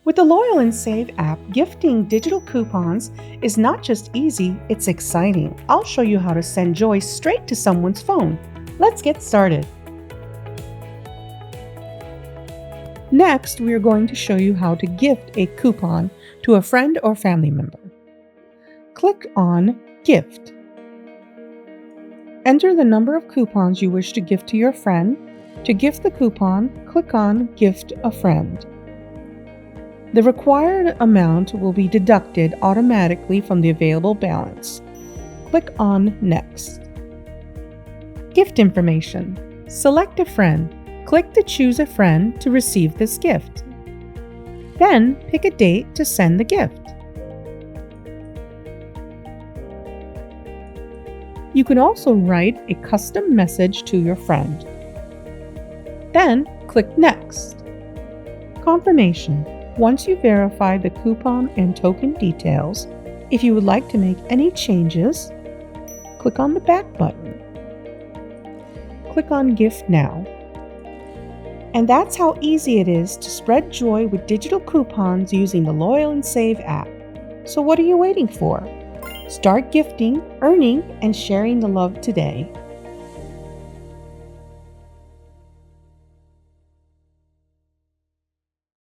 With the Loyal and Save app, gifting digital coupons is not just easy, it's exciting. I'll show you how to send joy straight to someone's phone. Let's get started. Next, we are going to show you how to gift a coupon to a friend or family member. Click on Gift. Enter the number of coupons you wish to gift to your friend. To gift the coupon, click on Gift a Friend. The required amount will be deducted automatically from the available balance. Click on Next. Gift information. Select a friend. Click to choose a friend to receive this gift. Then pick a date to send the gift. You can also write a custom message to your friend. Then click Next. Confirmation. Once you verify the coupon and token details, if you would like to make any changes, click on the Back button. Click on Gift Now. And that's how easy it is to spread joy with digital coupons using the Loyal and Save app. So what are you waiting for? Start gifting, earning, and sharing the love today.